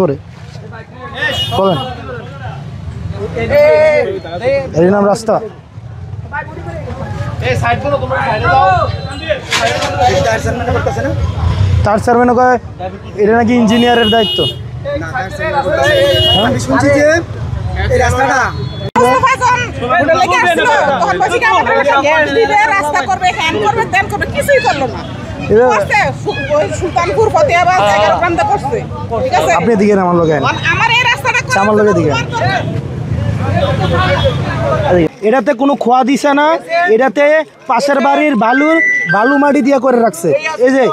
করে বলেন এর নাম রাস্তা। তার চেয়ারম্যান কয় এটা নাকি ইঞ্জিনিয়ারের দায়িত্ব। আপনি দিকে আমার লোক আমার লোকের দিকে এটাতে কোনো খোয়া দিছে না, এটাতে পাশের বাড়ির বালু মাটি দিয়ে করে রাখছে। এই যে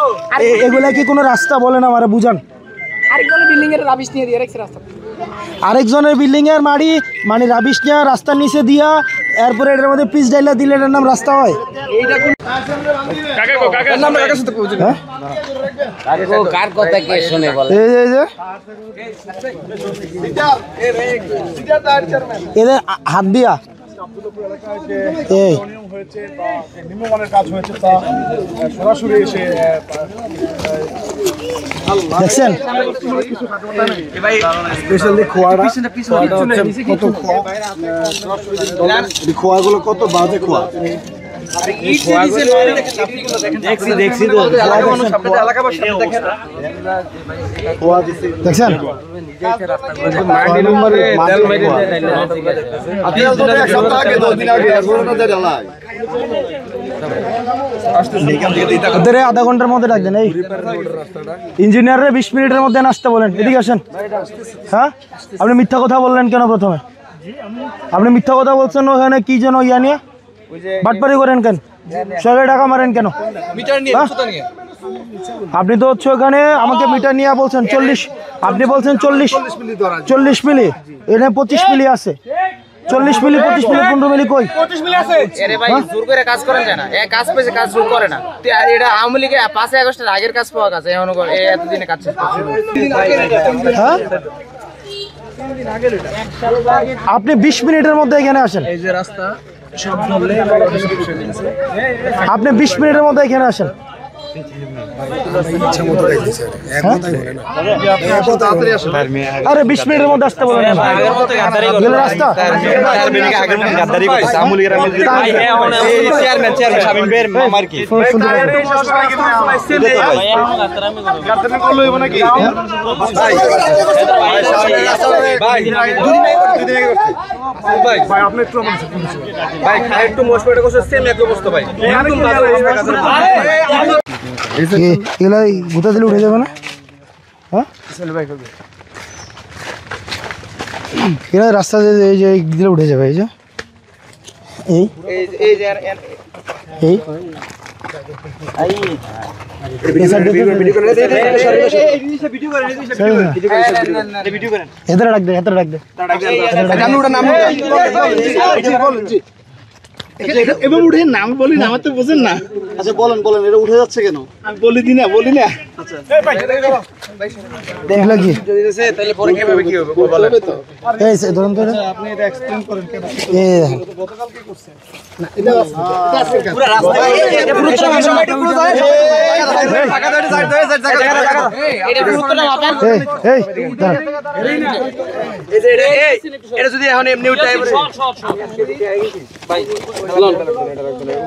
এগুলা কি কোনো রাস্তা বলে না আমারে বুঝান। আরেকজনের বিল্ডিং এর মাটি মানে রাবিশ নিয়ে রাস্তার নিচে দিয়া এরপরে এটার মধ্যে পিচ ডাইলা দিলে এটার নাম রাস্তা হয়? এদের হাত দিয়া দেখছেন খোয়াগুলো কত বাজে খোয়া। দেখছেন আধা ঘন্টার মধ্যে ডাকবেন। এই ইঞ্জিনিয়ারের 20 মিনিটের মধ্যে আসতে বলেন। এদিকে আসেন। হ্যাঁ আপনি মিথ্যা কথা বললেন কেন? প্রথমে আপনি মিথ্যা কথা বলছেন ওখানে কি যেন ইয়া নিয়ে বাটপারি করেন কেন? সরকারি টাকা মারেন কেন? আপনি তো হচ্ছে ওখানে আমাকে মিটার নিয়ে বলছেন 40, আপনি বলছেন 40 মিলি, এখানে 25 মিলি আছে। 40 মিলি 25 মিলি 15 মিলি কই 25 মিলি আছে? আরে ভাই জোর করে কাজ করেন কেন? এই কাজ পেছে কাজ শুরু করে না। এটা আওয়ামী লীগে 5 আগস্টের আগের কাজ পাওয়া গেছে, এখন এতদিনে কাজ শেষ করছে। হ্যাঁ আপনি 20 মিনিটের মধ্যে এখানে আসেন। এই যে রাস্তা সব ধরলে আপনি 20 মিনিটের মধ্যে এখানে আসেন। আরে 20 মিনিটের মধ্যে আসতে বলেন। রাস্তা এগুলা গুতা দিলে উঠে যাবে না? হ্যাঁ এগুলা রাস্তা এই যে দিলে উঠে যাবে। এই যে এই এদের ডাক দে, এদের ডাক দে। এবার উঠে না, আমি বলি না, আমার তো বোঝেন না। আচ্ছা বলেন বলেন, এটা উঠে যাচ্ছে কেন? আমি বলি না। আচ্ছা দেখলা কি তাহলে পরে কিভাবে কি হবে বলেন তো। এই ধরুন তো আপনি এটা এক্সপ্লেইন করেন কেন? এই গতকাল কি করছে না এটা পুরো রাস্তা এটা পুরো সময়টা পুরো যায়। টাকা ধরে সাইড ধরে জায়গা এটা পুরোটা মাপেন। এই এই যে এটা যদি এখন এমনি উঠাই ভাই চলুন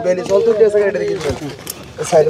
বেলি চলতে আছে এটা দেখি সাইড